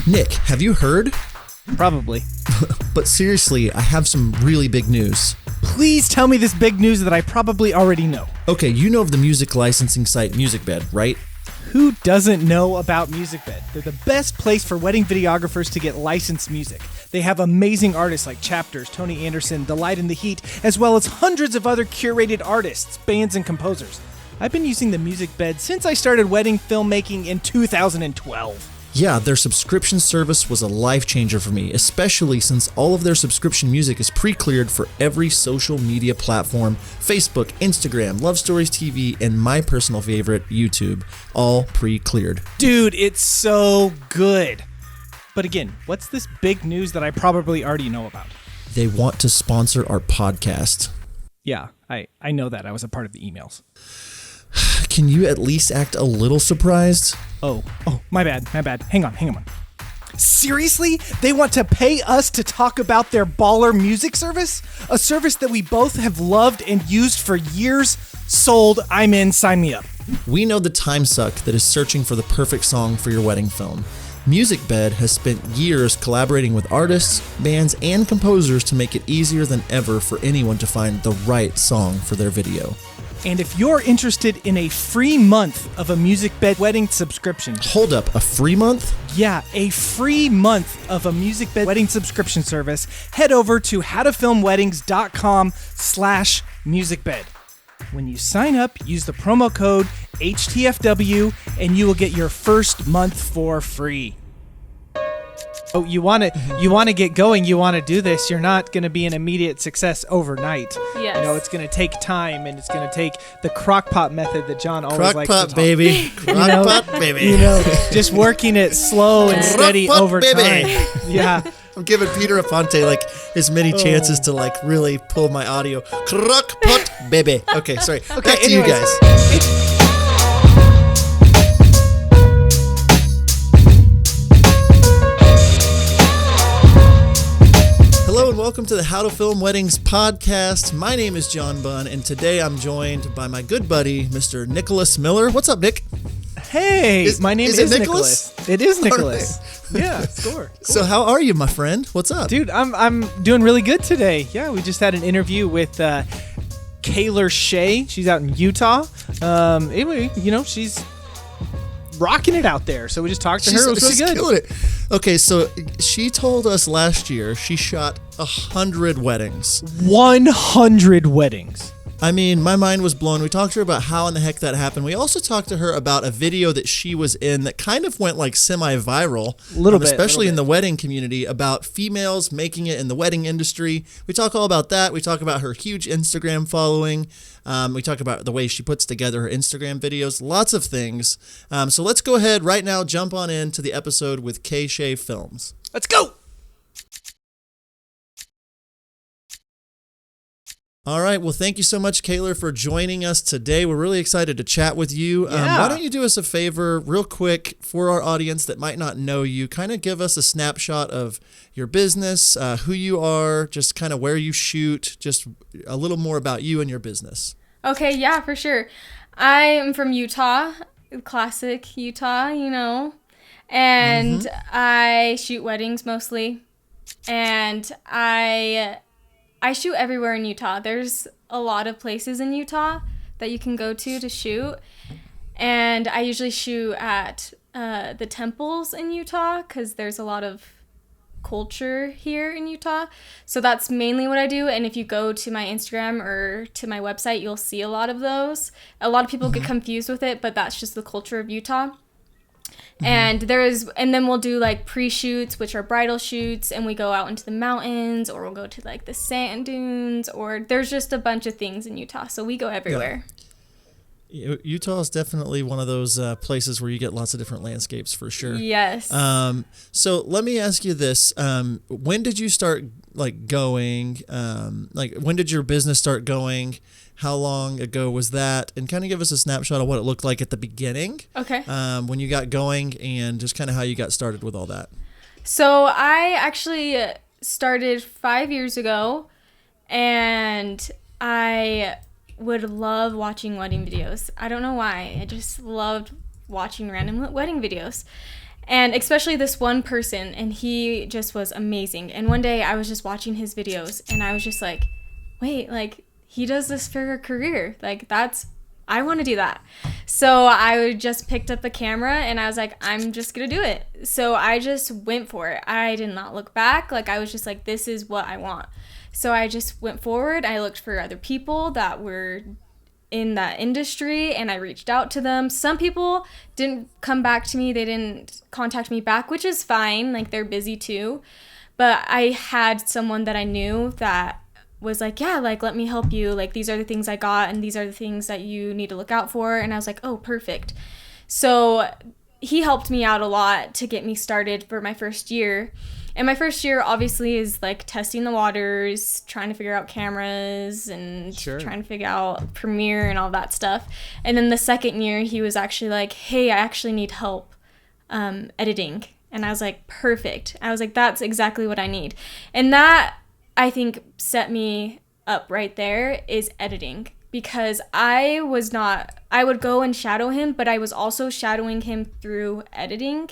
Nick, have you heard? Probably. But seriously, I have some really big news. Please tell me this big news that I probably already know. Okay, you know of the music licensing site MusicBed, right? Who doesn't know about MusicBed? They're the best place for wedding videographers to get licensed music. They have amazing artists like Chapters, Tony Anderson, Delight in the Heat, as well as hundreds of other curated artists, bands, and composers. I've been using the MusicBed since I started wedding filmmaking in 2012. Yeah, their subscription service was a life changer for me, especially since all of their subscription music is pre-cleared for every social media platform, Facebook, Instagram, Love Stories TV, and my personal favorite, YouTube, all pre-cleared. Dude, it's so good. But again, what's this big news that I probably already know about? They want to sponsor our podcast. Yeah, I know that. I was a part of the emails. Can you at least act a little surprised? Oh, my bad. Hang on. Seriously? They want to pay us to talk about their baller music service? A service that we both have loved and used for years? Sold. I'm in. Sign me up. We know the time suck that is searching for the perfect song for your wedding film. MusicBed has spent years collaborating with artists, bands, and composers to make it easier than ever for anyone to find the right song for their video. And if you're interested in a free month of a MusicBed wedding subscription... Hold up, a free month? Yeah, a free month of a MusicBed wedding subscription service. Head over to howtofilmweddings.com/musicbed. When you sign up, use the promo code HTFW and you will get your first month for free. Oh, you want to get going, you want to do this. You're not going to be an immediate success overnight. Yes. You know, it's going to take time, and it's going to take the crock-pot method that John always likes to talk. Baby. Crock-pot, baby. You know, just working it slow and steady over baby. time. Yeah. I'm giving Peter Aponte like as many chances to like really pull my audio. Crock-pot, baby. Okay, sorry. Okay, back to you guys. Hello and welcome to the How to Film Weddings podcast. My name is John Bunn, and today I'm joined by my good buddy, Mr. Nicholas Miller. What's up, Nick? Hey, my name is Nicholas. It is Nicholas. Yeah, score. Cool. So how are you, my friend? What's up? Dude, I'm doing really good today. Yeah, we just had an interview with Kaye Shaye. She's out in Utah. Anyway, you know, she's rocking it out there. So we just talked to her. It was really good. Killing it. Okay, so she told us last year she shot 100 weddings. 100 weddings. I mean, my mind was blown. We talked to her about how in the heck that happened. We also talked to her about a video that she was in that kind of went like semi-viral, especially in the wedding community, about females making it in the wedding industry. We talk all about that. We talk about her huge Instagram following. We talk about the way she puts together her Instagram videos, lots of things. So let's go ahead right now, jump on into the episode with Kaye Shaye Films. Let's go. All right. Well, thank you so much, Kaylor, for joining us today. We're really excited to chat with you. Yeah. Why don't you do us a favor real quick for our audience that might not know you? Kind of give us a snapshot of your business, who you are, just kind of where you shoot, just a little more about you and your business. Okay, yeah, for sure. I am from Utah, classic Utah, you know, and I shoot weddings mostly, and I shoot everywhere in Utah. There's a lot of places in Utah that you can go to shoot. And I usually shoot at the temples in Utah because there's a lot of culture here in Utah. So that's mainly what I do. And if you go to my Instagram or to my website, you'll see a lot of those. A lot of people get confused with it, but that's just the culture of Utah. And then we'll do like pre-shoots, which are bridal shoots, and we go out into the mountains, or we'll go to like the sand dunes, or there's just a bunch of things in Utah, so we go everywhere. Yeah. Utah is definitely one of those places where you get lots of different landscapes for sure. Yes. So let me ask you this: when did you start like going? When did your business start going? How long ago was that? And kind of give us a snapshot of what it looked like at the beginning. Okay. When you got going, and just kind of how you got started with all that. So I actually started 5 years ago, and I would love watching wedding videos. I don't know why. I just loved watching random wedding videos. And especially this one person, and he just was amazing. And one day I was just watching his videos, and I was just like, wait, like, he does this for a career. Like, I want to do that. So I just picked up the camera, and I was like, I'm just going to do it. So I just went for it. I did not look back. Like, I was just like, this is what I want. So I just went forward. I looked for other people that were in that industry, and I reached out to them. Some people didn't come back to me. They didn't contact me back, which is fine. Like, they're busy too. But I had someone that I knew that was like, yeah, like, let me help you. Like, these are the things I got, and these are the things that you need to look out for. And I was like, oh, perfect. So he helped me out a lot to get me started for my first year. And my first year obviously is like testing the waters, trying to figure out cameras and trying to figure out Premiere and all that stuff. And then the second year he was actually like, hey, I actually need help editing. And I was like, perfect. I was like, that's exactly what I need. And that, I think, set me up right there, is editing. Because I would go and shadow him, but I was also shadowing him through editing,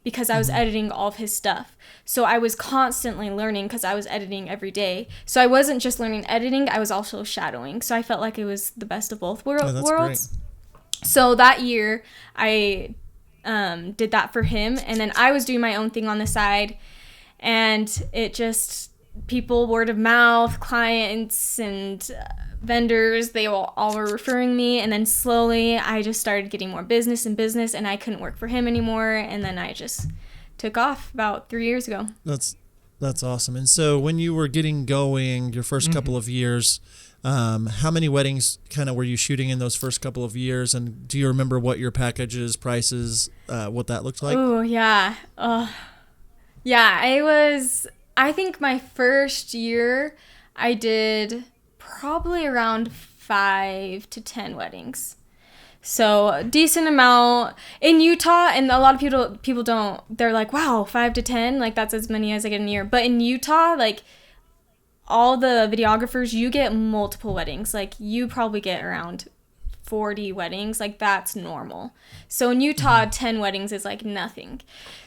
because I was editing all of his stuff. So I was constantly learning because I was editing every day. So I wasn't just learning editing, I was also shadowing. So I felt like it was the best of both worlds. Great. So that year, I did that for him. And then I was doing my own thing on the side. And it just, people, word of mouth, clients, and vendors, they all were referring me. And then slowly I just started getting more business, and I couldn't work for him anymore. And then I just took off about 3 years ago. That's awesome. And so when you were getting going your first couple of years, how many weddings kind of were you shooting in those first couple of years? And do you remember what your packages, prices, what that looked like? Oh, yeah. I think my first year I did probably around 5 to 10 weddings. So a decent amount in Utah, and a lot of people don't, they're like, wow, 5 to 10, like that's as many as I get in a year. But in Utah, like all the videographers, you get multiple weddings. Like you probably get around 40 weddings, like that's normal. So in Utah, 10 weddings is like nothing.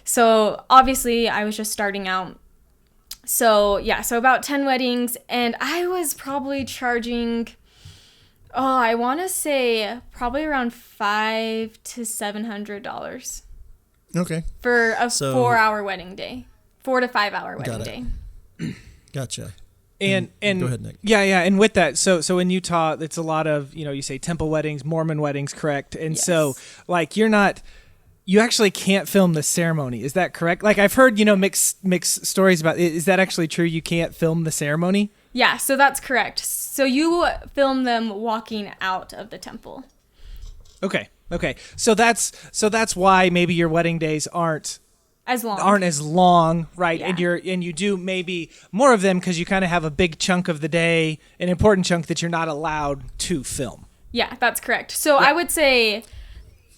So obviously I was just starting out. So yeah, so about 10 weddings, and I was probably charging, I want to say probably around $500 to $700. Okay. For a 4-hour wedding day, 4 to 5 hour wedding day. Gotcha. And go ahead, Nick. Yeah, and with that, so in Utah, it's a lot of, you say temple weddings, Mormon weddings, correct? And yes. So like you actually can't film the ceremony. Is that correct? Like I've heard, mixed stories about it. Is that actually true? You can't film the ceremony? Yeah, so that's correct. So you film them walking out of the temple. Okay. So that's why maybe your wedding days aren't as long, right? Yeah. And you do maybe more of them because you kind of have a big chunk of the day, an important chunk that you're not allowed to film. Yeah, that's correct. So I would say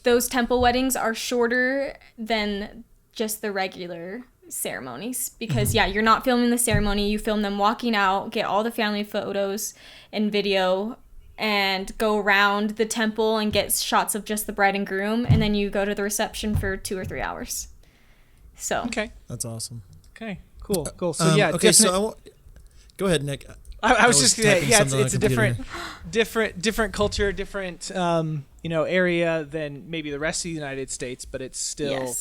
those temple weddings are shorter than just the regular ceremonies because you're not filming the ceremony. You film them walking out, get all the family photos and video, and go around the temple and get shots of just the bride and groom, and then you go to the reception for 2 or 3 hours. So okay, that's awesome. Okay, cool. So yeah, okay. So go ahead, Nick. I was just gonna, it's a different culture, different area than maybe the rest of the United States, but it's still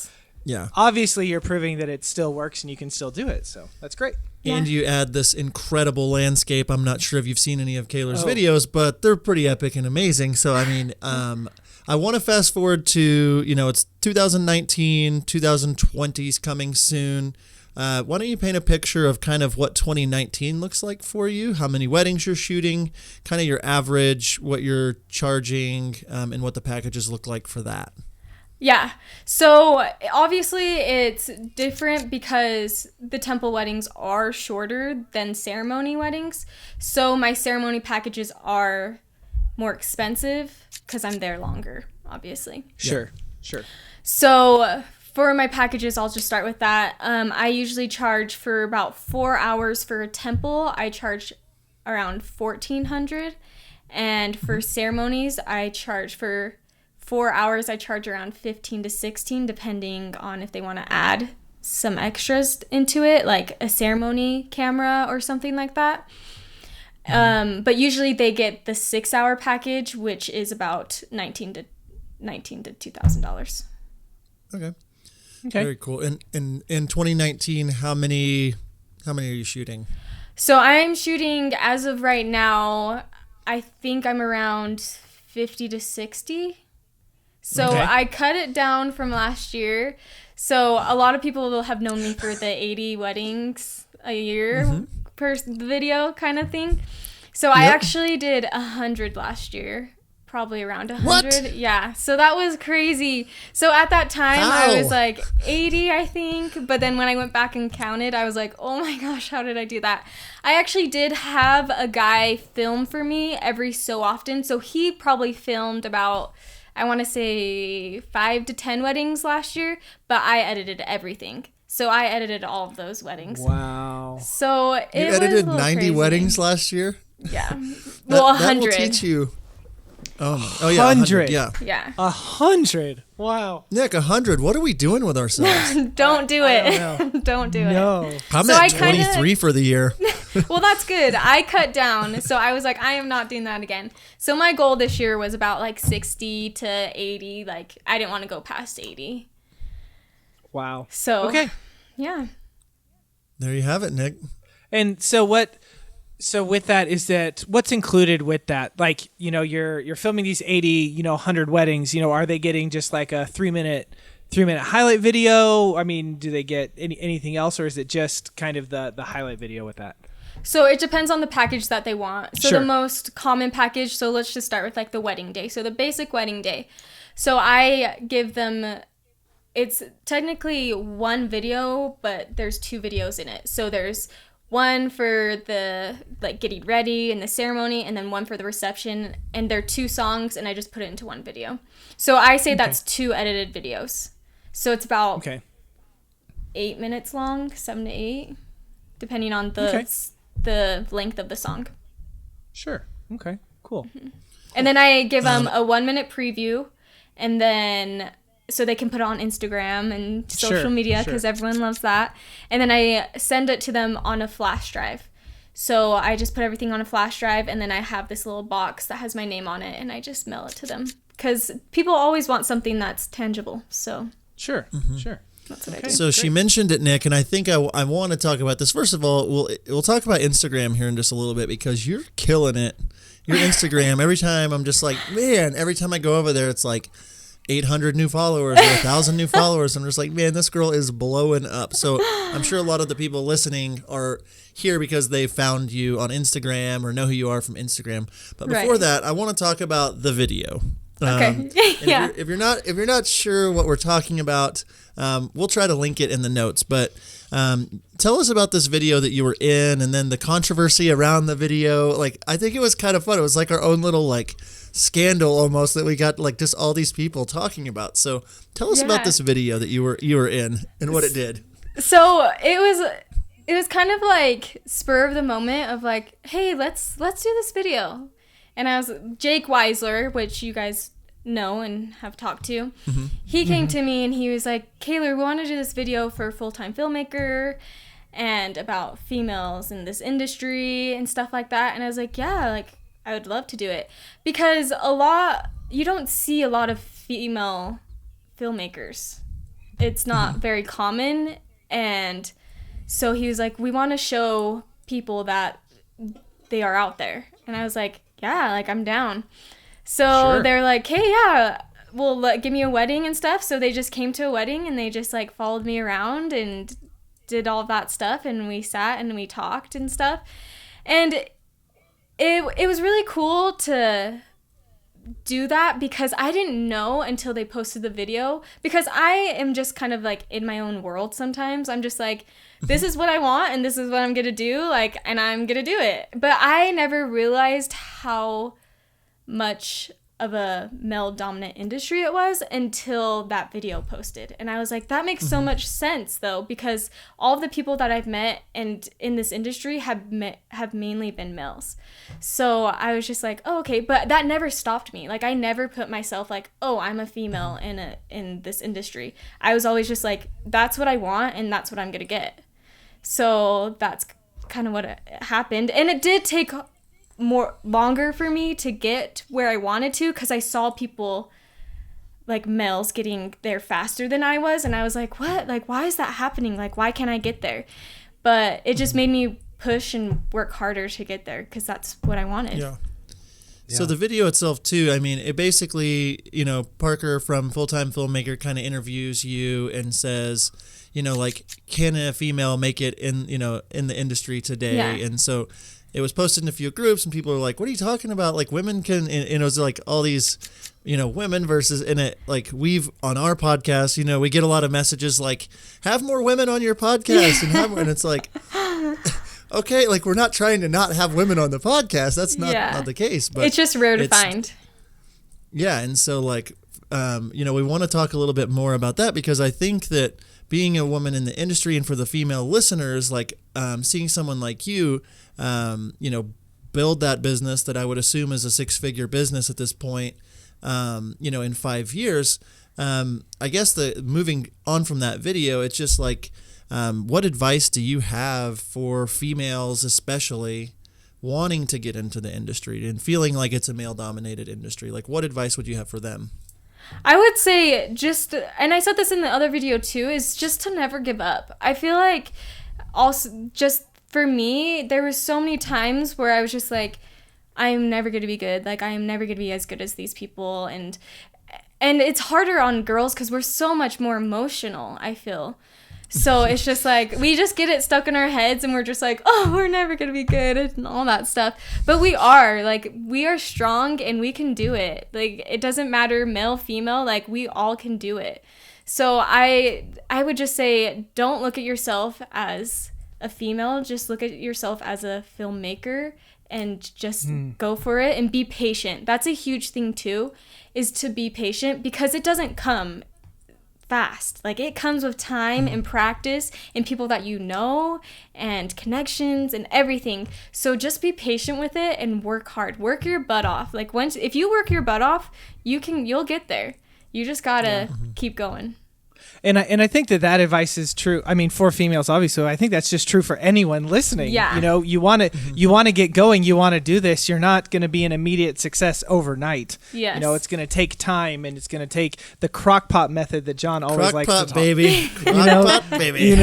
obviously you're proving that it still works and you can still do it. So that's great. And you add this incredible landscape. I'm not sure if you've seen any of Kaylor's videos, but they're pretty epic and amazing. So I mean, I want to fast forward to it's 2019, 2020's coming soon. Why don't you paint a picture of kind of what 2019 looks like for you, how many weddings you're shooting, kind of your average, what you're charging, and what the packages look like for that. Yeah. So obviously it's different because the temple weddings are shorter than ceremony weddings. So my ceremony packages are more expensive because I'm there longer, obviously. Sure. So for my packages, I'll just start with that. I usually charge for about 4 hours for a temple. I charge around $1,400, and for ceremonies, I charge for 4 hours I charge around 15 to 16, depending on if they want to add some extras into it, like a ceremony camera or something like that. But usually they get the 6-hour package, which is about $19 to $2,000. Okay. Very cool. And in 2019, how many are you shooting? So I'm shooting, as of right now, I think I'm around 50 to 60. So I cut it down from last year. So a lot of people will have known me for the 80 weddings a year per video kind of thing. So I actually did 100 last year. Probably around 100. What? Yeah. So that was crazy. So at that time, I was like 80, I think. But then when I went back and counted, I was like, oh my gosh, how did I do that? I actually did have a guy film for me every so often. So he probably filmed about, I want to say 5 to 10 weddings last year. But I edited everything. So I edited all of those weddings. Wow. So it You edited was 90 crazy. weddings last year? Yeah. Well, 100. That will teach you. Oh yeah, 100. 100. Yeah. Yeah. 100. Wow. Nick, 100. What are we doing with ourselves? Don't do I it. don't know. Don't do it. No. I'm So at I kinda- 23 for the year. Well, that's good. I cut down. So I was like, I am not doing that again. So my goal this year was about like 60 to 80. Like, I didn't want to go past 80. Wow. So, Okay. yeah. There you have it, Nick. And so with that, is that what's included with that? Like, you're filming these 80, 100 weddings, are they getting just like a 3-minute highlight video? I mean, do they get anything else, or is it just kind of the highlight video with that? So it depends on the package that they want. So Sure. the most common package, so let's just start with like the wedding day. So the basic wedding day. So I give them, it's technically one video, but there's 2 videos in it. So there's one for the like getting ready and the ceremony, and then one for the reception, and they're 2 songs, and I just put it into one video. So I say that's 2 edited videos. So it's about 8 minutes long, 7 to 8, depending on the length of the song. Sure. Okay. Cool. And then I give them a 1-minute preview, and then so they can put it on Instagram and social media, because everyone loves that. And then I send it to them on a flash drive. So I just put everything on a flash drive, and then I have this little box that has my name on it, and I just mail it to them. Because people always want something that's tangible. So Sure. Sure. that's what I do. So she mentioned it, Nick, and I think I want to talk about this. First of all, we'll talk about Instagram here in just a little bit, because you're killing it. Your Instagram, every time I'm just like, man, every time I go over there, it's like 800 new followers or 1,000 new followers. I'm just like, man, this girl is blowing up. So I'm sure a lot of the people listening are here because they found you on Instagram or know who you are from Instagram. But before that, I want to talk about the video. Okay. Yeah. If you're not sure what we're talking about, we'll try to link it in the notes. But tell us about this video that you were in, and then the controversy around the video. Like, I think it was kind of fun. It was like our own little like scandal almost that we got like just all these people talking about. So tell us about this video that you were in and what it did. So it was kind of like spur of the moment of like, hey, let's do this video. And I was Jake Weisler, which you guys know and have talked to. He came to me and he was like, Kaylor, we want to do this video for a full-time filmmaker and about females in this industry and stuff like that. And I was like, yeah, like I would love to do it, because you don't see a lot of female filmmakers. It's not very common. And so he was like, we want to show people that they are out there. And I was like, yeah, like I'm down. So they're like, hey, yeah, well, give me a wedding and stuff. So they just came to a wedding and they just like followed me around and did all that stuff. And we sat and we talked and stuff. And it was really cool to do that, because I didn't know until they posted the video, because I am just kind of like in my own world sometimes. I'm just like, this is what I want and this is what I'm gonna do, like, and I'm gonna do it. But I never realized how much of a male dominant industry it was until that video posted. And I was like, that makes so much sense though, because all of the people that I've met and in this industry have mainly been males. So I was just like, oh, okay. But that never stopped me. Like I never put myself like, oh, I'm a female in this industry. I was always just like, that's what I want and that's what I'm going to get. So that's kind of what happened. And it did take longer for me to get where I wanted to, because I saw people like males getting there faster than I was, and I was like, what? Like, why is that happening? Like, why can't I get there? But it just made me push and work harder to get there, because that's what I wanted. Yeah. So the video itself too, I mean, it basically, Parker from Full Time Filmmaker kind of interviews you and says, like, can a female make it in the industry today? Yeah. And so it was posted in a few groups, and people were like, what are you talking about? Like, women can, and it was like all these, women versus, in it, like, we've, on our podcast, we get a lot of messages like, have more women on your podcast, and it's like, okay, like, we're not trying to not have women on the podcast. That's not the case. But it's just rare to find. Yeah, and so, like, we want to talk a little bit more about that, because I think that being a woman in the industry, and for the female listeners, like, seeing someone like you, build that business that I would assume is a 6-figure business at this point, in 5 years, I guess moving on from that video, it's just like, what advice do you have for females, especially wanting to get into the industry and feeling like it's a male-dominated industry? Like, what advice would you have for them? I would say and I said this in the other video too, is just to never give up. I feel like also just for me, there were so many times where I was just like, I'm never going to be good. Like, I am never going to be as good as these people. And it's harder on girls because we're so much more emotional, I feel. So it's just like, we just get it stuck in our heads and we're just like, oh, we're never going to be good and all that stuff. But we are strong and we can do it. Like, it doesn't matter male, female, like, we all can do it. So I would just say, don't look at yourself as a female, just look at yourself as a filmmaker and just go for it and be patient. That's a huge thing too, is to be patient, because it doesn't come fast. Like, it comes with time and practice and people that and connections and everything. So just be patient with it and work hard. Work your butt off. Like, if you work your butt off, you'll get there. You just gotta keep going. And I think that advice is true. I mean, for females, obviously, I think that's just true for anyone listening. Yeah. You want to get going. You want to do this. You're not going to be an immediate success overnight. Yes. It's going to take time, and it's going to take the crockpot method that John always likes to talk. Baby. Crockpot baby.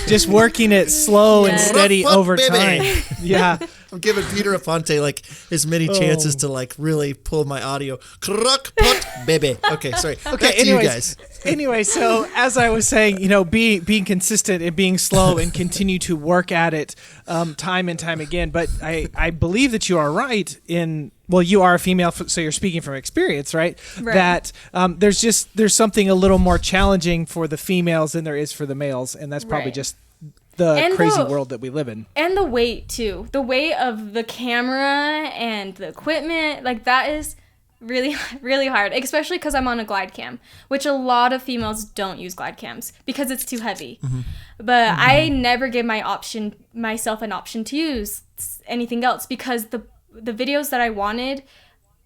Just working it slow and steady Crock-pot over baby. time. Yeah. I'm giving Peter Aponte like as many chances to like really pull my audio. Crock-pot baby. Okay, sorry. Okay, back to you guys. Anyway, so as I was saying, being consistent and being slow and continue to work at it time and time again. But I believe that you are right you are a female, so you're speaking from experience, right? That there's something a little more challenging for the females than there is for the males, and that's probably just the crazy world that we live in. And the weight too. The weight of the camera and the equipment, like, that is really, really hard, especially because I'm on a glide cam, which a lot of females don't use glide cams because it's too heavy. But I never give myself an option to use anything else, because the videos that I wanted,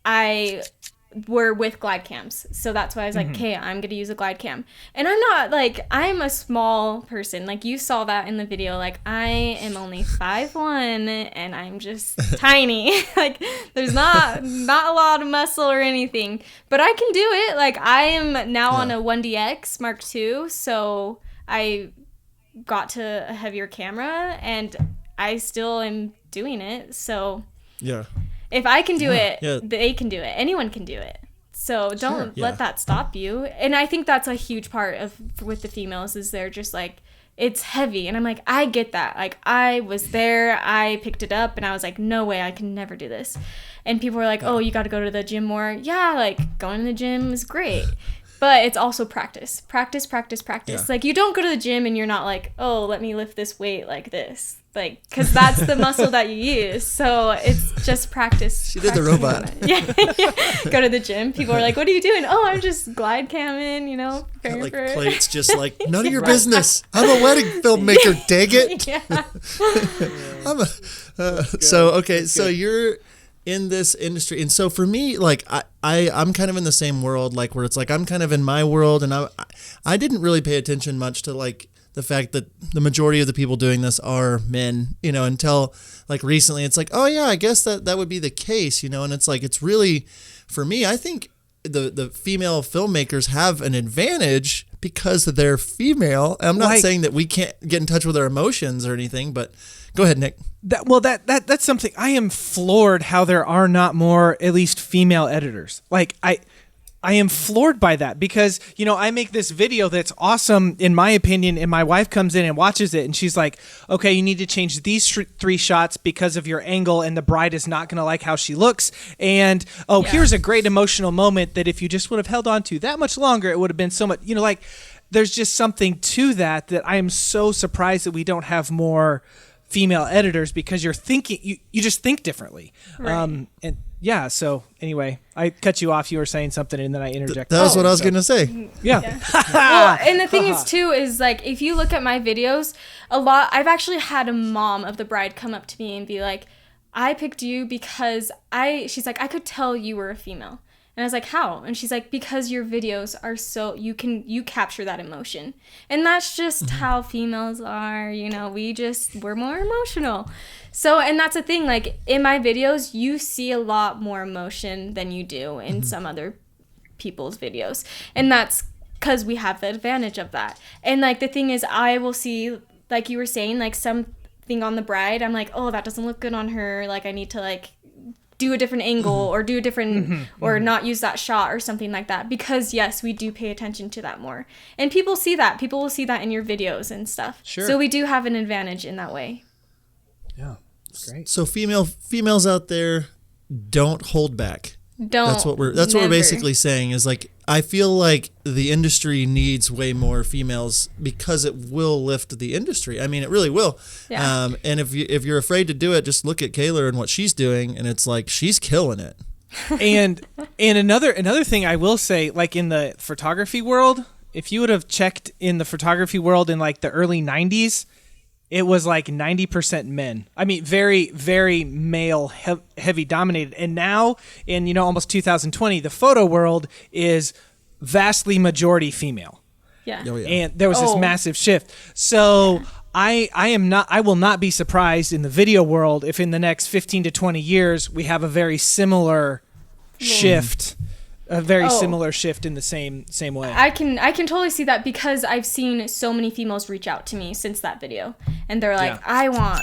I were with glide cams. So that's why I was like, okay, I'm going to use a glide cam. And I'm a small person. Like, you saw that in the video. Like, I am only 5'1", and I'm just tiny. Like, there's not a lot of muscle or anything. But I can do it. Like, I am now on a 1DX Mark II. So I got to a heavier camera, and I still am doing it. So yeah. If I can do it, they can do it. Anyone can do it. So don't let that stop you. And I think that's a huge part with the females, is they're just like, it's heavy. And I'm like, I get that. Like, I was there, I picked it up, and I was like, no way, I can never do this. And people were like, oh, you got to go to the gym more. Yeah, like, going to the gym is great. But it's also practice. Practice. Yeah. Like, you don't go to the gym and you're not like, oh, let me lift this weight like this. Like, because that's the muscle that you use. So it's just practice. She did the robot. Yeah. Go to the gym. People are like, what are you doing? Oh, I'm just glide camming, preparing like for it. plates, just like, none of your business. I'm a wedding filmmaker, dang it. Yeah. So you're in this industry. And so for me, like, I'm kind of in the same world, like, where it's like, I'm kind of in my world, and I didn't really pay attention much to, like, the fact that the majority of the people doing this are men, until like recently it's like, oh yeah, I guess that would be the case, and it's like, it's really, for me, I think the female filmmakers have an advantage because they're female. I'm not saying that we can't get in touch with our emotions or anything, but go ahead, Nick. That's something I am floored how there are not more, at least female editors. Like I am floored by that because, I make this video that's awesome in my opinion, and my wife comes in and watches it and she's like, okay, you need to change these 3 shots because of your angle and the bride is not going to like how she looks. And, here's a great emotional moment that if you just would have held on to that much longer, it would have been so much, there's just something to that I am so surprised that we don't have more female editors because you're thinking, you just think differently. Right. Yeah, so anyway, I cut you off. You were saying something, and then I interjected. That was what I was going to say. Yeah. Well, and the thing is, too, is, like, if you look at my videos, I've actually had a mom of the bride come up to me and be like, I picked you because she's like, I could tell you were a female. And I was like, how? And she's like, because your videos are so, you capture that emotion. And that's just how females are, we're more emotional. So, and that's the thing, like, in my videos, you see a lot more emotion than you do in some other people's videos. And that's because we have the advantage of that. And, like, the thing is, I will see, like you were saying, like, something on the bride, I'm like, oh, that doesn't look good on her. Like, I need to, like, do a different angle or do a different or not use that shot or something like that, because yes, we do pay attention to that more, and people see that. People will see that in your videos and stuff. Sure. So we do have an advantage in that way. Yeah, great. So females out there, don't hold back. That's what we're basically saying, is like, I feel like the industry needs way more females because it will lift the industry. I mean, it really will. Yeah. And if you're afraid to do it, just look at Kaylor and what she's doing, and it's like, she's killing it. And another thing I will say, like, in the photography world, if you would have checked in the photography world in like the early 90s, it was like 90% men. I mean, very, very male heavy dominated. And now in, almost 2020, the photo world is vastly majority female. Yeah. Oh, yeah. And there was this massive shift. So I will not be surprised in the video world if in the next 15 to 20 years, we have a very similar shift. A very similar shift in the same way. I can totally see that, because I've seen so many females reach out to me since that video, and they're like, I want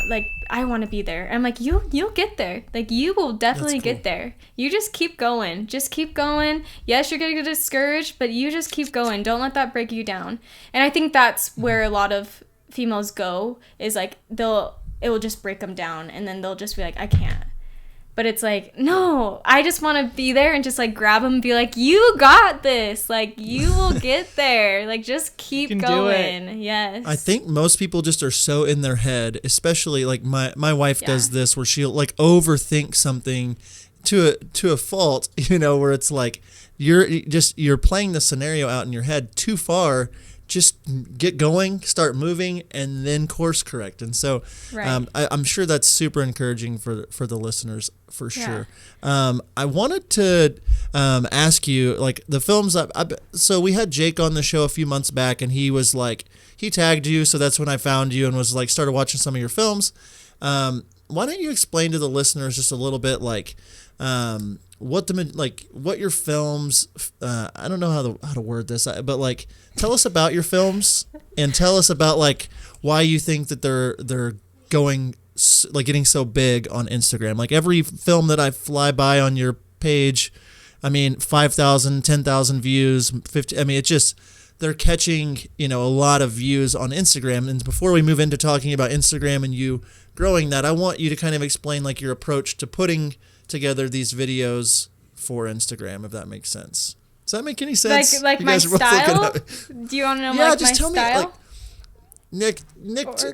to be there. I'm like, you'll get there. Like, you will definitely get there. You just keep going. Just keep going. Yes, you're gonna get discouraged, but you just keep going. Don't let that break you down. And I think that's where a lot of females go, is like, it will just break them down, and then they'll just be like, I can't. But it's like, no, I just want to be there and just, like, grab them and be like, you got this. Like, you will get there. Like, just keep going. Yes. I think most people just are so in their head, especially, like, my wife does this, where she'll, like, overthink something to a fault, where it's like, you're playing the scenario out in your head too far. Just get going, start moving, and then course correct. And so I'm sure that's super encouraging for the listeners, for sure. I wanted to ask you, like, the films. So we had Jake on the show a few months back, and he was like, he tagged you, so that's when I found you and was like, started watching some of your films. Why don't you explain to the listeners just a little bit, like, what your films, I don't know how to word this, but, like, tell us about your films, and tell us about, like, why you think that they're going, like, getting so big on Instagram. Like, every film that I fly by on your page, I mean, 5,000, 10,000 views, 50. I mean, it's just, they're catching, a lot of views on Instagram. And before we move into talking about Instagram and you growing that, I want you to kind of explain, like, your approach to putting together these videos for Instagram, if that makes sense. Does that make any sense? Like my style? Do you want to know my style? Nick,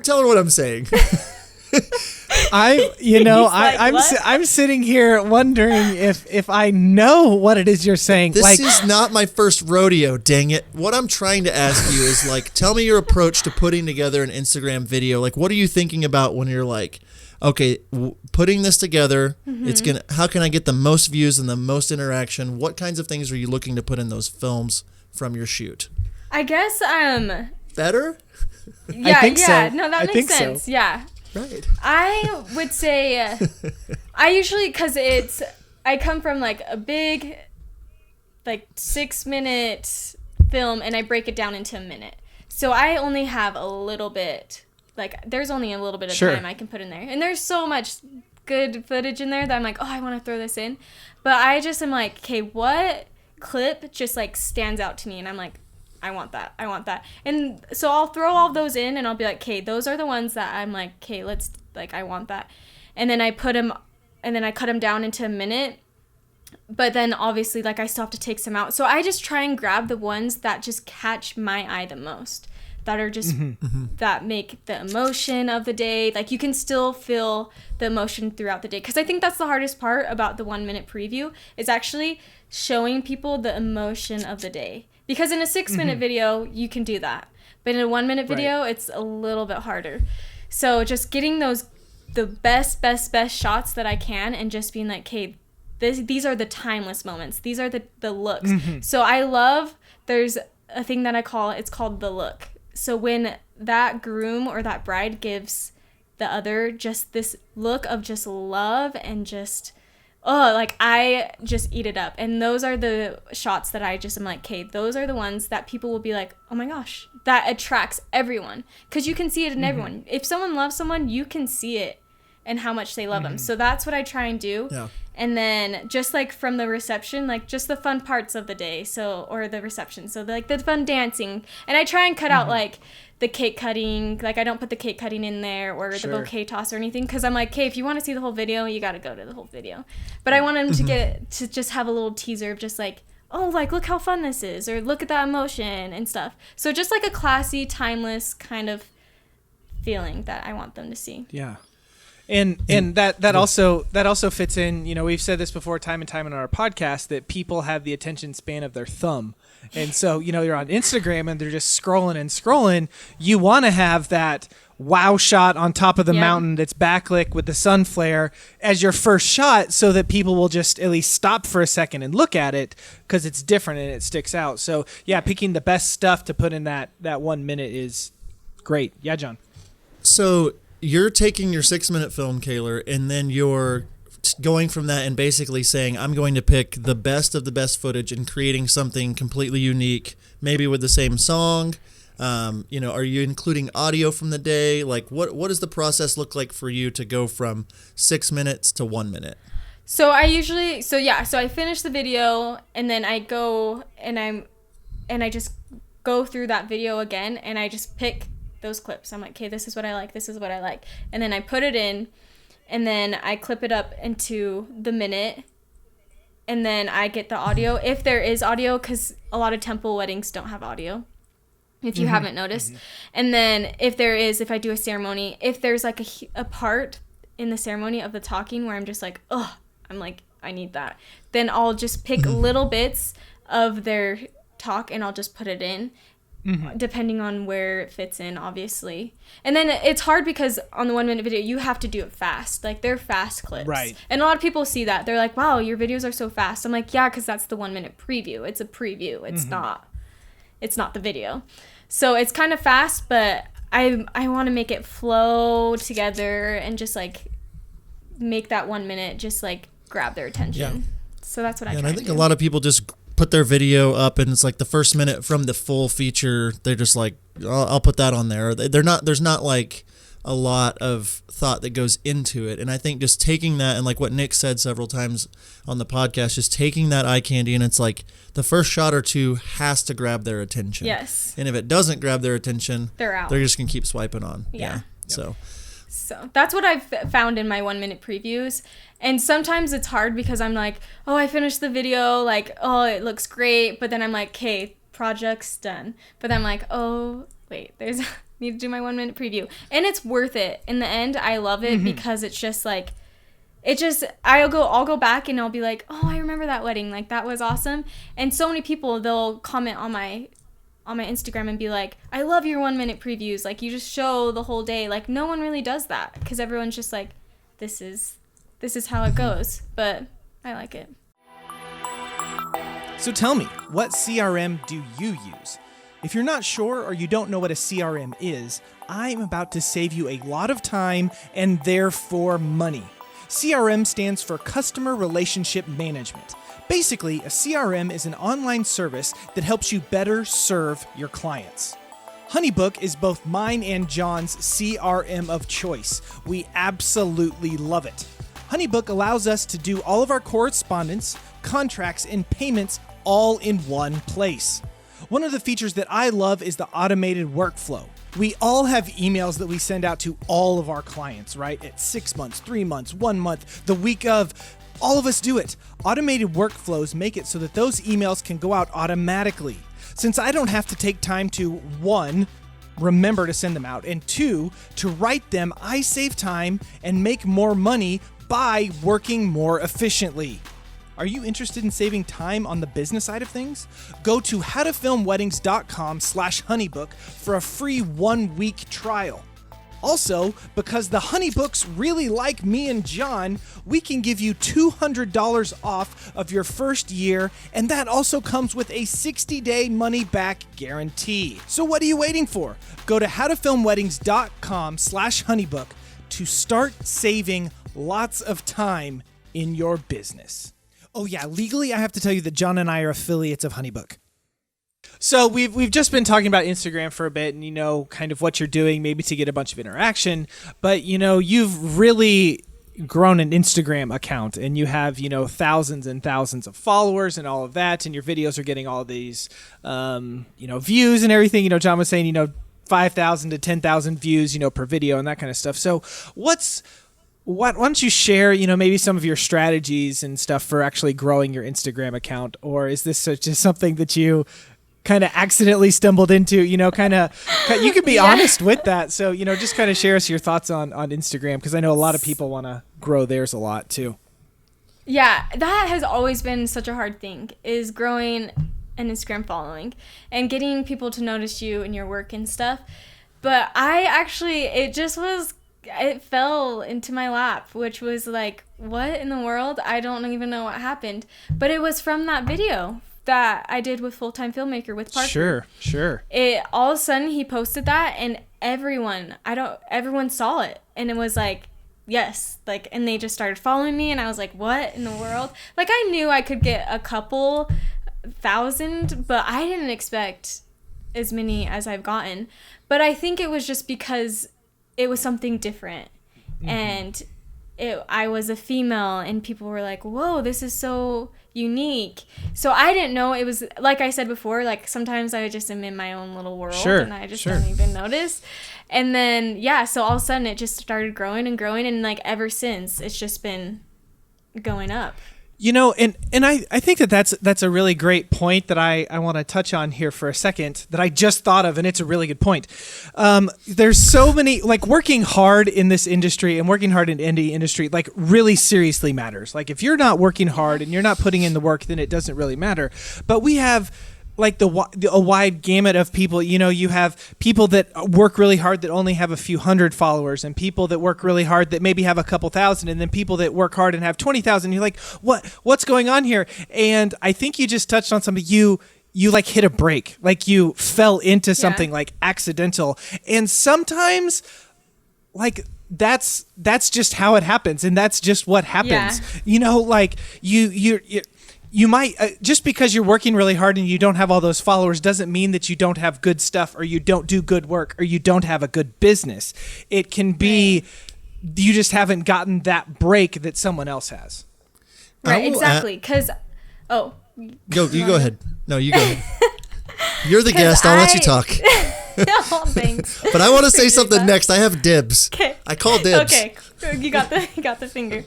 tell her what I'm saying. I'm sitting here wondering if I know what it is you're saying. This is not my first rodeo, dang it. What I'm trying to ask you is tell me your approach to putting together an Instagram video. What are you thinking about when you're okay, putting this together, how can I get the most views and the most interaction? What kinds of things are you looking to put in those films from your shoot? I guess better? Yeah, I think so. No, that makes sense. So. Yeah. Right. I would say I usually, cuz I come from a big 6-minute film and I break it down into a minute. So I only have a little bit, there's only a little bit of time I can put in there. And there's so much good footage in there that I'm I want to throw this in. But I just am okay, what clip just stands out to me? And I'm I want that. And so I'll throw all those in and I'll be okay, those are the ones that I'm okay, let's, I want that. And then I put them, and then I cut them down into a minute. But then obviously, I still have to take some out. So I just try and grab the ones that just catch my eye the most. That are just, that make the emotion of the day. You can still feel the emotion throughout the day. Because I think that's the hardest part about the 1-minute preview is actually showing people the emotion of the day. Because in a 6-minute video, you can do that. But in a 1-minute video, it's a little bit harder. So just getting the best shots that I can and just being okay, these are the timeless moments. These are the looks. So I love, there's a thing that it's called the look. So when that groom or that bride gives the other just this look of just love and just, I just eat it up. And those are the shots that I just am okay, those are the ones that people will be oh my gosh, that attracts everyone. Because you can see it in everyone. If someone loves someone, you can see it and how much they love them. So that's what I try and do. Yeah. And then just from the reception, just the fun parts of the day, or the reception. So the fun dancing. And I try and cut out the cake cutting. I don't put the cake cutting in there or the bouquet toss or anything, because I'm okay, if you want to see the whole video, you got to go to the whole video. But I want them to just have a little teaser of just look how fun this is, or look at that emotion and stuff. So just a classy, timeless kind of feeling that I want them to see. Yeah. And that also fits in, we've said this before time and time in our podcast, that people have the attention span of their thumb. And so, you're on Instagram and they're just scrolling. You want to have that wow shot on top of the mountain that's backlit with the sun flare as your first shot, so that people will just at least stop for a second and look at it because it's different and it sticks out. So yeah, picking the best stuff to put in that 1 minute is great. Yeah, John. So you're taking your 6-minute film, Kaylor, and then you're going from that and basically saying, I'm going to pick the best of the best footage and creating something completely unique, maybe with the same song. Are you including audio from the day? What does the process look like for you to go from 6 minutes to 1 minute? So I finish the video and then I go and I just go through that video again and I just pick those clips. I'm okay, this is what I like. And then I put it in and then I clip it up into the minute and then I get the audio. If there is audio, because a lot of temple weddings don't have audio, if you haven't noticed. And then if I do a ceremony, if there's a part in the ceremony of the talking where I'm just I need that, then I'll just pick little bits of their talk and I'll just put it in. Depending on where it fits in, obviously. And then it's hard because on the 1 minute video, you have to do it fast. They're fast clips. Right. And a lot of people see that. They're wow, your videos are so fast. I'm yeah, because that's the 1 minute preview. It's a preview. It's not the video. So it's kind of fast, but I want to make it flow together and just make that 1 minute just grab their attention. Yeah. So that's what I try and I think a lot of people just put their video up and it's the first minute from the full feature, they're just I'll put that on there. There's not a lot of thought that goes into it. And I think just taking that and what Nick said several times on the podcast, just taking that eye candy and it's the first shot or two has to grab their attention. Yes. And if it doesn't grab their attention, they're out. They're just going to keep swiping on. Yeah. Yep. So that's what I've found in my 1 minute previews. And sometimes it's hard because I'm oh, I finished the video, oh, it looks great. But then I'm okay, project's done. But I'm oh, wait, there's need to do my 1 minute preview. And it's worth it. In the end, I love it because it's just like, I'll go back and I'll be like, oh, I remember that wedding. Like, that was awesome. And so many people, they'll comment on my Instagram and be like, I love your 1 minute previews. Like, you just show the whole day. Like, no one really does that because everyone's just like, this is how it goes. But I like it. So tell me, what CRM do you use? If you're not sure or you don't know what a CRM is, I'm about to save you a lot of time and therefore money. CRM stands for Customer Relationship Management. Basically, a CRM is an online service that helps you better serve your clients. HoneyBook is both mine and John's CRM of choice. We absolutely love it. HoneyBook allows us to do all of our correspondence, contracts, and payments all in one place. One of the features that I love is the automated workflow. We all have emails that we send out to all of our clients, right? At 6 months, 3 months, 1 month, the week of. All of us do it. Automated workflows make it so that those emails can go out automatically. Since I don't have to take time to, 1, remember to send them out, and 2, to write them, I save time and make more money by working more efficiently. Are you interested in saving time on the business side of things? Go to howtofilmweddings.com/honeybook for a free 1-week trial. Also, because the Honeybooks really like me and John, we can give you $200 off of your first year, and that also comes with a 60-day money-back guarantee. So what are you waiting for? Go to howtofilmweddings.com/honeybook to start saving lots of time in your business. Oh yeah, legally I have to tell you that John and I are affiliates of HoneyBook. So we've just been talking about Instagram for a bit and, kind of what you're doing, maybe to get a bunch of interaction. But, you've really grown an Instagram account and you have, thousands and thousands of followers and all of that. And your videos are getting all these, views and everything. John was saying, 5,000 to 10,000 views, per video and that kind of stuff. So why don't you share, maybe some of your strategies and stuff for actually growing your Instagram account? Or is this just something that you kind of accidentally stumbled into, you could be honest with that. So, just kind of share us your thoughts on Instagram, because I know a lot of people want to grow theirs a lot too. Yeah, that has always been such a hard thing, is growing an Instagram following and getting people to notice you and your work and stuff. But it fell into my lap, which was like, what in the world? I don't even know what happened. But it was from that video that I did with Full-Time Filmmaker with Parker. Sure. All of a sudden he posted that and everyone saw it, and it was like, yes, like, and they just started following me, and I was like, what in the world? Like, I knew I could get a couple thousand, but I didn't expect as many as I've gotten. But I think it was just because it was something different. Mm-hmm. And I was a female, and people were like, whoa, this is so unique. So I didn't know it was, like I said before, like sometimes I just am in my own little world, and I just don't even notice. And then, so all of a sudden it just started growing and growing, and like ever since it's just been going up. And I think that's a really great point that I want to touch on here for a second, that I just thought of, and it's a really good point. There's so many, like, working hard in this industry and working hard in indie industry, like, really seriously matters. Like, if you're not working hard and you're not putting in the work, then it doesn't really matter. But we have like a wide gamut of people. You have people that work really hard that only have a few hundred followers, and people that work really hard that maybe have a couple thousand, and then people that work hard and have 20,000. You're like, what's going on here? And I think you just touched on something. You like hit a break, like you fell into something like accidental. And sometimes like that's just how it happens, and that's just what happens. Like you might, just because you're working really hard and you don't have all those followers doesn't mean that you don't have good stuff, or you don't do good work, or you don't have a good business. It can be you just haven't gotten that break that someone else has. Right, exactly. Because, you go ahead. No, you go ahead. You're the guest. I'll let you talk. No, thanks. But I want to say something next. I have dibs. Okay. I call dibs. Okay, you got the finger.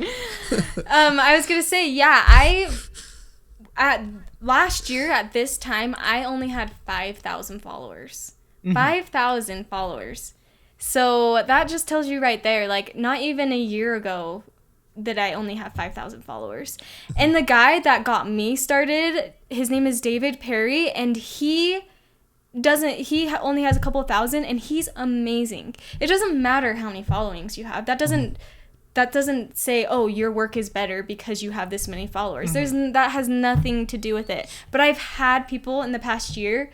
I was gonna say, last year at this time, I only had 5,000 followers. 5,000 followers. So that just tells you right there, like, not even a year ago that I only have 5,000 followers. And the guy that got me started, his name is David Perry, and he only has a couple of thousand, and he's amazing. It doesn't matter how many followings you have. That doesn't say, oh, your work is better because you have this many followers. That has nothing to do with it. But I've had people in the past year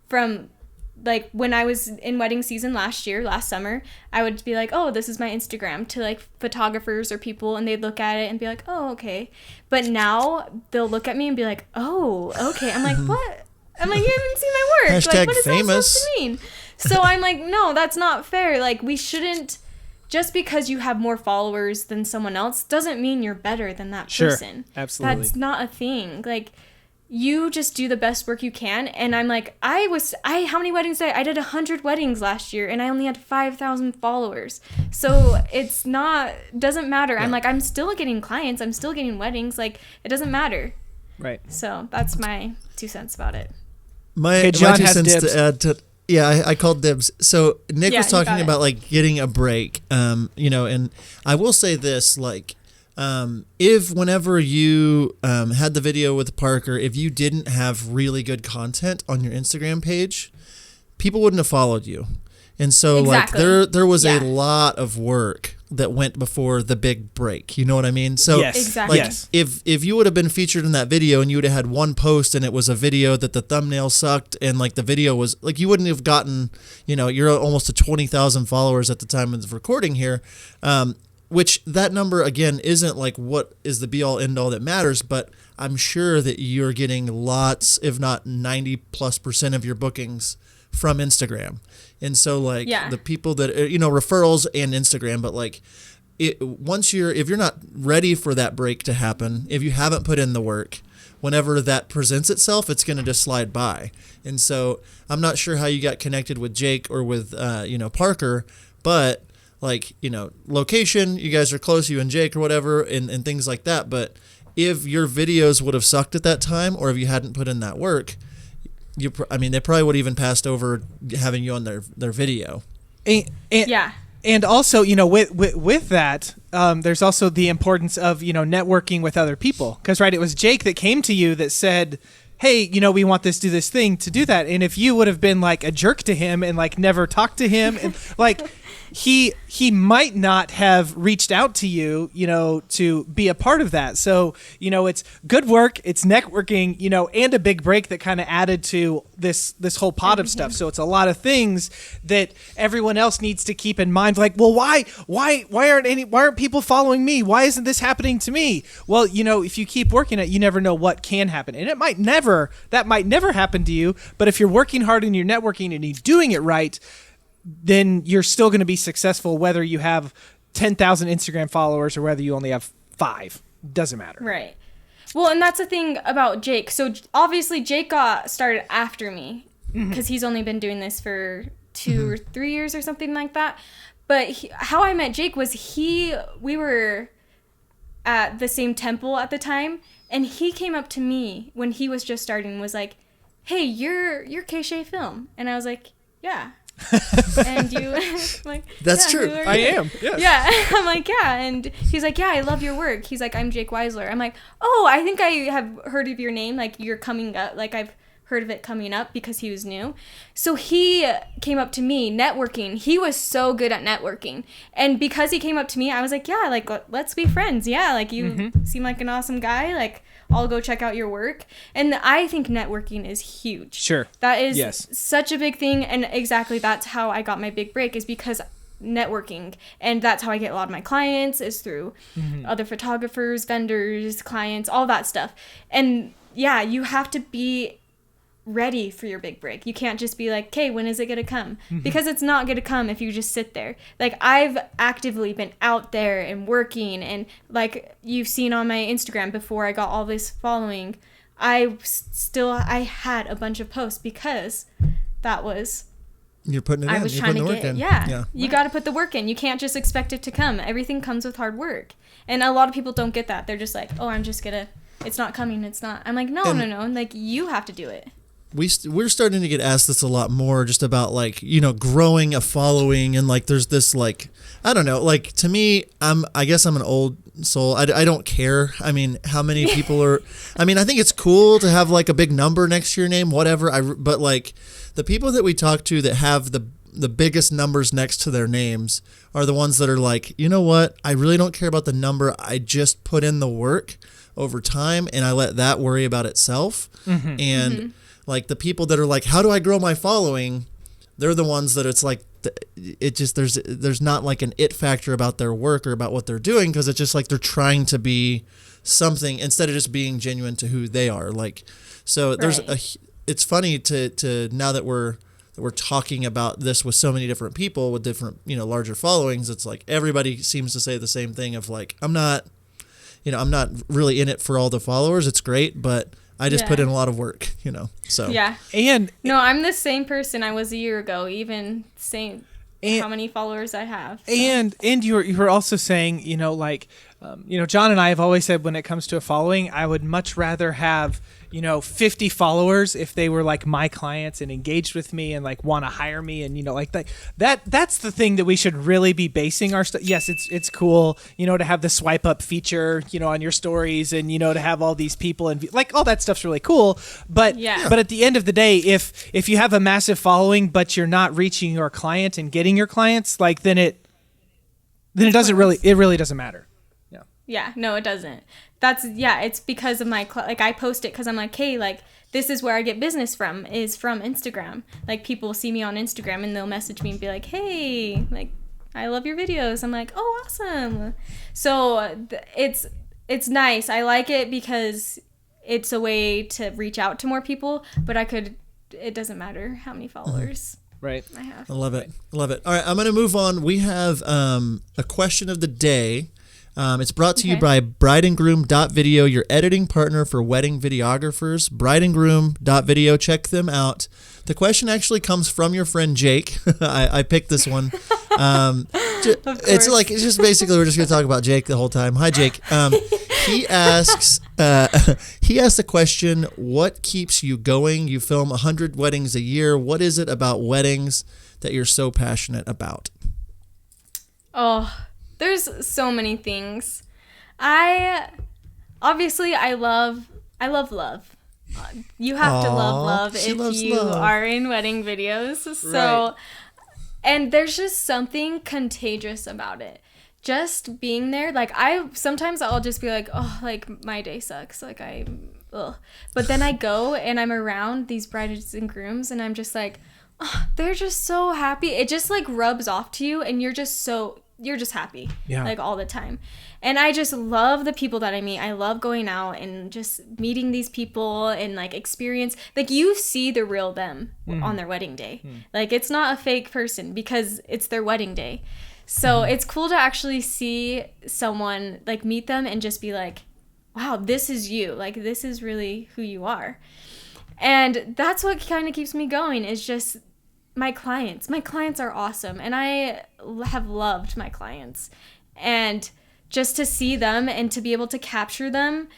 from, like, when I was in wedding season last summer, I would be like, oh, this is my Instagram, to like photographers or people, and they'd look at it and be like, oh, okay. But now they'll look at me and be like, oh, okay. I'm like, what? I'm like, you haven't seen my work. Hashtag like, what is famous. that supposed to mean? So I'm like, no, that's not fair. Like, we shouldn't, just because you have more followers than someone else doesn't mean you're better than that person. Absolutely. That's not a thing. Like, you just do the best work you can. And I'm like, how many weddings did I did 100 weddings last year, and I only had 5,000 followers. So doesn't matter. Yeah. I'm like, I'm still getting clients. I'm still getting weddings. Like, it doesn't matter. Right. So that's my 2 cents about it. My 2 cents to add to, I called dibs. So Nick was talking about like getting a break, and I will say this, like, if whenever you had the video with Parker, if you didn't have really good content on your Instagram page, people wouldn't have followed you. And so like there was a lot of work that went before the big break. You know what I mean? So like if you would have been featured in that video and you would have had one post and it was a video that the thumbnail sucked and like the video was like, you wouldn't have gotten, you're almost to 20,000 followers at the time of the recording here. Which that number, again, isn't like what is the be-all, end-all that matters, but I'm sure that you're getting lots, if not 90+% of your bookings from Instagram. And so, like, the people that, referrals and Instagram, but, like, if you're not ready for that break to happen, if you haven't put in the work, whenever that presents itself, it's going to just slide by. And so I'm not sure how you got connected with Jake or with, Parker, but like, location, you guys are close, you and Jake or whatever, and things like that. But if your videos would have sucked at that time, or if you hadn't put in that work, they probably would have even passed over having you on their video. And also, with that, there's also the importance of, networking with other people. Because, right, it was Jake that came to you that said, hey, we want to do this thing to do that. And if you would have been like a jerk to him and like never talked to him, and like he might not have reached out to you, to be a part of that. So, it's good work, it's networking, and a big break that kind of added to this whole pot of stuff. So it's a lot of things that everyone else needs to keep in mind. Like, well, why aren't people following me? Why isn't this happening to me? Well, if you keep working at it, you never know what can happen. And that might never happen to you. But if you're working hard and you're networking and you're doing it right, then you're still going to be successful whether you have 10,000 Instagram followers or whether you only have 5. Doesn't matter. Right. Well, and that's the thing about Jake. So obviously Jake got started after me because he's only been doing this for 2 or 3 years or something like that. But how I met Jake was we were at the same temple at the time, and he came up to me when he was just starting and was like, hey, you're Kaye Shaye Film. And I was like, yeah. And you like, that's true. I am. Yes. Yeah. I'm like, yeah. And he's like, yeah, I love your work. He's like, I'm Jake Weisler. I'm like, oh, I think I have heard of your name. Like, you're coming up. Like, I've heard of it coming up because he was new. So he came up to me networking. He was so good at networking. And because he came up to me, I was like, yeah, like, let's be friends. Yeah. Like, you seem like an awesome guy. Like, I'll go check out your work. And I think networking is huge. Sure. That is such a big thing. And exactly that's how I got my big break, is because networking. And that's how I get a lot of my clients, is through other photographers, vendors, clients, all that stuff. And yeah, you have to be ready for your big break. You can't just be like, okay, when is it gonna come? Because it's not gonna come if you just sit there. Like, I've actively been out there and working, and like you've seen on my Instagram before I got all this following, I had a bunch of posts because that was, you're putting it in. I was trying to get it. Yeah. You got to put the work in. You can't just expect it to come. Everything comes with hard work. And a lot of people don't get that. They're just like, oh, it's not coming. It's not. I'm like, no. Like, you have to do it. we're starting to get asked this a lot more, just about like, growing a following, and like there's this like, I don't know, like to me, I guess I'm an old soul. I don't care. I mean, how many people are, I mean, I think it's cool to have like a big number next to your name, whatever. But like the people that we talk to that have the biggest numbers next to their names are the ones that are like, you know what? I really don't care about the number. I just put in the work over time and I let that worry about itself. Mm-hmm. And like the people that are like, how do I grow my following? They're the ones that it's like, it just, there's not like an it factor about their work or about what they're doing. Cause it's just like, they're trying to be something instead of just being genuine to who they are. Like, so there's it's funny to now that we're talking about this with so many different people with different, larger followings. It's like everybody seems to say the same thing of like, I'm not really in it for all the followers. It's great, but I just put in a lot of work, so. Yeah. And no, I'm the same person I was a year ago, even how many followers I have. So. And you were also saying, John and I have always said when it comes to a following, I would much rather have 50 followers if they were like my clients and engaged with me and like want to hire me, and like that's the thing that we should really be basing our stuff. Yes, it's cool, to have the swipe up feature, on your stories, and to have all these people, and like all that stuff's really cool. But at the end of the day, if you have a massive following but you're not reaching your client and getting your clients, like then it really doesn't matter. Yeah, no, it doesn't. It's because of my, I post it because I'm like, hey, like, this is where I get business from Instagram. Like, people see me on Instagram and they'll message me and be like, hey, like, I love your videos. I'm like, oh, awesome. So it's nice. I like it because it's a way to reach out to more people, but it doesn't matter how many followers. Right. I have. I love it. All right, I'm going to move on. We have a question of the day. It's brought to you by brideandgroom.video, your editing partner for wedding videographers. Brideandgroom.video, check them out. The question actually comes from your friend Jake. I picked this one. It's just basically we're just going to talk about Jake the whole time. Hi, Jake. He asks the question, what keeps you going? You film 100 weddings a year. What is it about weddings that you're so passionate about? Oh, there's so many things. I love love. You have to love if you are in wedding videos. So, right. And there's just something contagious about it. Just being there, like sometimes I'll just be like, oh, like my day sucks. Like but then I go and I'm around these brides and grooms and I'm just like, oh, they're just so happy. It just like rubs off to you and you're just happy, like all the time. And I just love the people that I meet. I love going out and just meeting these people and like experience, like you see the real them on their wedding day. Like it's not a fake person because it's their wedding day. So it's cool to actually see someone, like meet them and just be like, wow, this is you. Like this is really who you are. And that's what kind of keeps me going, is just my clients are awesome, and I have loved my clients, and just to see them and to be able to capture them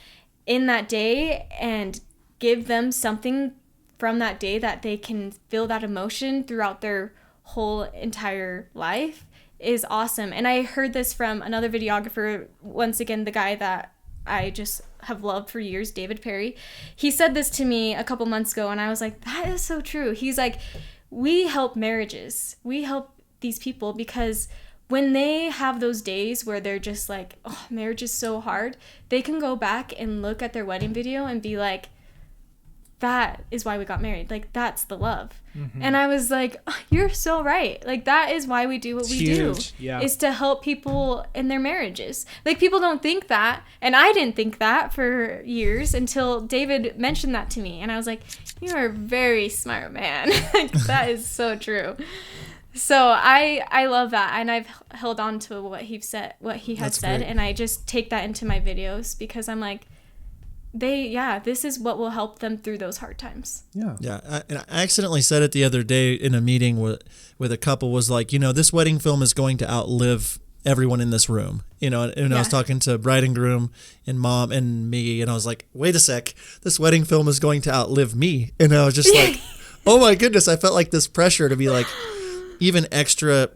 in that day and give them something from that day that they can feel that emotion throughout their whole entire life is awesome. And I heard this from another videographer, once again, the guy that I just have loved for years, David Perry. He said this to me a couple months ago, and I was like, that is so true. He's like, we help marriages. We help these people because when they have those days where they're just like, oh, marriage is so hard, they can go back and look at their wedding video and be like, that is why we got married. Like, that's the love. And I was like, oh, you're so right. Like, that is why we do what we do. Yeah. Is to help people in their marriages. Like, people don't think that. And I didn't think that for years until David mentioned that to me. And I was like, you are a very smart man. Like, that is so true. So I love that. And I've held on to what he has said. Great. And I just take that into my videos because I'm like, this is what will help them through those hard times. I accidentally said it the other day in a meeting with a couple, was like, this wedding film is going to outlive everyone in this room, and I was talking to bride and groom and mom and me, and I was like, wait a sec, this wedding film is going to outlive me. And I was just like, oh my goodness, I felt like this pressure to be like even extra,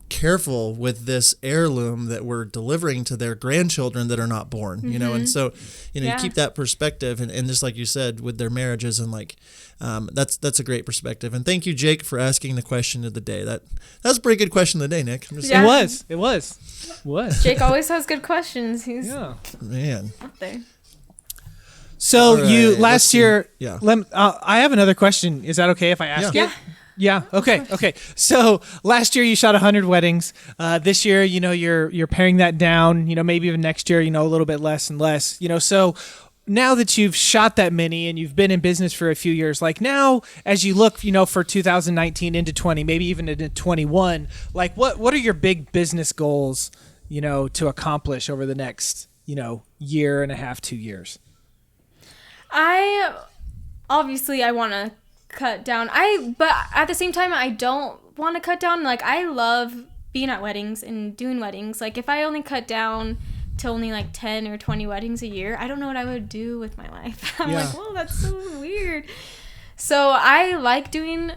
careful with this heirloom that we're delivering to their grandchildren that are not born, and so, you keep that perspective, and just like you said, with their marriages, and like, that's a great perspective. And thank you, Jake, for asking the question of the day. That's a pretty good question of the day, Nick. It was. Jake always has good questions. He's man up there. So right, last year, yeah. I have another question. Is that okay if I ask it? Yeah. Okay. So last year you shot 100 weddings. This year, you're paring that down. Maybe even next year, a little bit less and less. So now that you've shot that many and you've been in business for a few years, like now as you look, for 2019 into 20, maybe even into 21, like what are your big business goals, to accomplish over the next, year and a half, 2 years? I want to cut down. But at the same time, I don't want to cut down. Like, I love being at weddings and doing weddings. Like, if I only cut down to only like 10 or 20 weddings a year, I don't know what I would do with my life. I'm like, whoa, that's so weird. So I like doing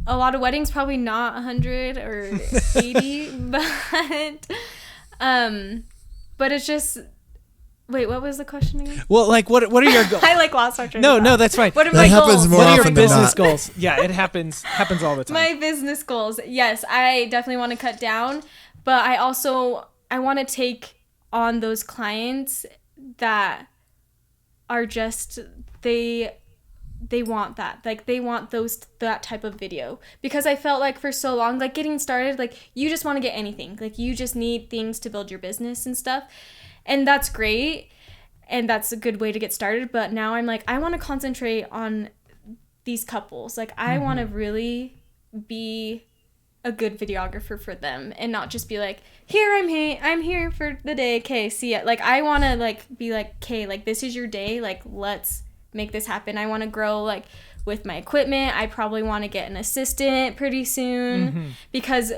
a lot of weddings, probably not 100 or 80, but it's just, wait, what was the question again? Well, like, what are your goals? I lost our train. No, that's fine. What are my goals? More what are your often than business not. goals? Yeah, it happens all the time. My business goals. Yes, I definitely want to cut down, but I want to take on those clients that are just, they want that. Like, they want that type of video. Because I felt like for so long, like, getting started, like, you just want to get anything. Like, you just need things to build your business and stuff. And that's great. And that's a good way to get started. But now I'm like, I want to concentrate on these couples. Like, I want to really be a good videographer for them and not just be like, I'm here for the day. Okay, see ya. Like, I want to like be like, okay, like, this is your day. Like, let's make this happen. I want to grow like with my equipment. I probably want to get an assistant pretty soon because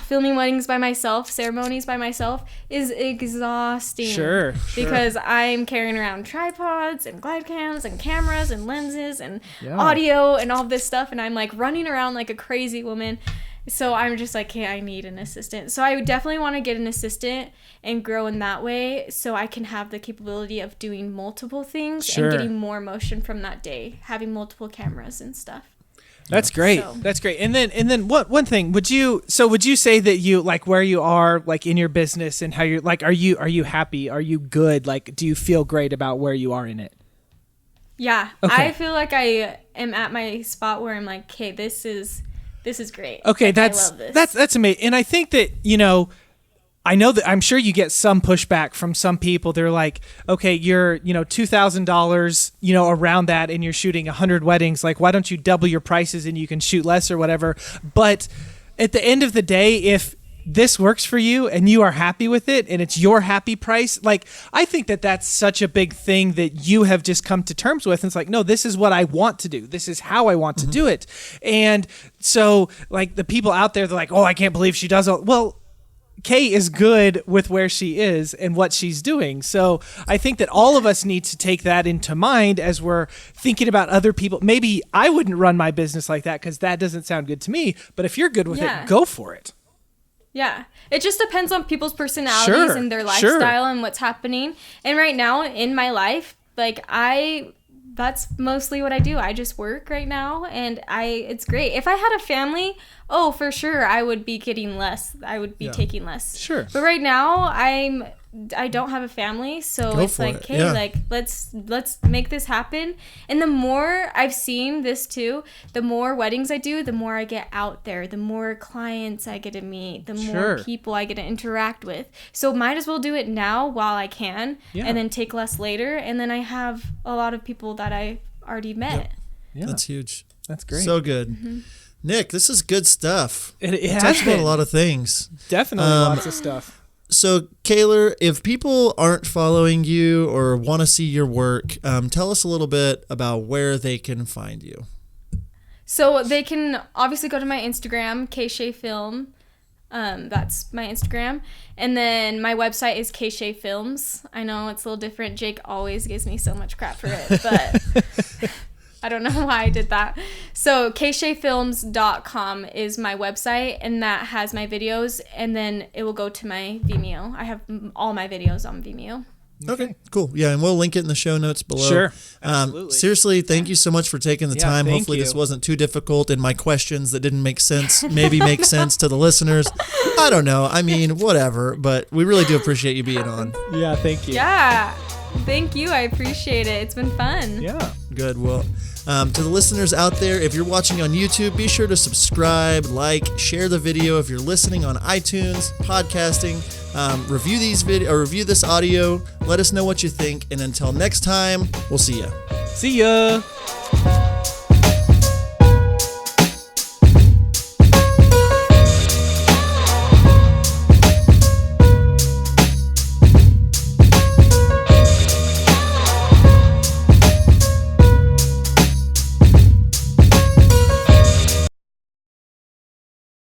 filming weddings by myself, ceremonies by myself is exhausting. Sure. Because I'm carrying around tripods and glide cams and cameras and lenses and audio and all this stuff, and I'm like running around like a crazy woman. So I'm just like, hey, I need an assistant. So I would definitely want to get an assistant and grow in that way so I can have the capability of doing multiple things and getting more motion from that day, having multiple cameras and stuff. That's great. So. That's great. And then what one thing would you say that you like where you are like in your business and how you're like, are you happy? Are you good? Like, do you feel great about where you are in it? Yeah. Okay. I feel like I am at my spot where I'm like, okay, this is great. Okay, like, I love this. That's amazing. And I think that, I know that I'm sure you get some pushback from some people. They're like, okay, you're, $2,000, around that, and you're shooting 100 weddings. Like, why don't you double your prices and you can shoot less or whatever? But at the end of the day, if this works for you and you are happy with it and it's your happy price, like, I think that that's such a big thing that you have just come to terms with. And it's like, no, this is what I want to do. This is how I want to do it. And so like the people out there, they're like, oh, I can't believe she does all. Well, Kaye is good with where she is and what she's doing. So I think that all of us need to take that into mind as we're thinking about other people. Maybe I wouldn't run my business like that because that doesn't sound good to me. But if you're good with it, go for it. Yeah. It just depends on people's personalities and their lifestyle and what's happening. And right now in my life, like that's mostly what I do. I just work right now and it's great. If I had a family, for sure I would be getting less. I would be taking less. Sure. But right now I don't have a family, so it's like, okay, like let's make this happen. And the more I've seen this too, the more weddings I do, the more I get out there, the more clients I get to meet, the more people I get to interact with. So might as well do it now while I can, and then take less later. And then I have a lot of people that I already met. Yep. Yeah. That's huge. That's great. So good. Nick, this is good stuff. It touched on a lot of things. Definitely lots of stuff. So, Kaylor, if people aren't following you or want to see your work, tell us a little bit about where they can find you. So they can obviously go to my Instagram, Kaye Shaye Film. That's my Instagram. And then my website is Kaye Shaye Films. I know it's a little different. Jake always gives me so much crap for it, but I don't know why I did that. So kayshayefilms.com is my website, and that has my videos, and then it will go to my Vimeo. I have all my videos on Vimeo. Okay, cool. Yeah, and we'll link it in the show notes below. Sure, absolutely. Seriously, thank you so much for taking the time. Hopefully this wasn't too difficult, and my questions that didn't make sense maybe make sense to the listeners. I don't know. I mean, whatever. But we really do appreciate you being on. Yeah, thank you. Yeah, thank you. I appreciate it. It's been fun. Yeah. Good. Well, to the listeners out there, if you're watching on YouTube, be sure to subscribe, like, share the video. If you're listening on iTunes, podcasting, review this audio. Let us know what you think. And until next time, we'll see ya. See ya.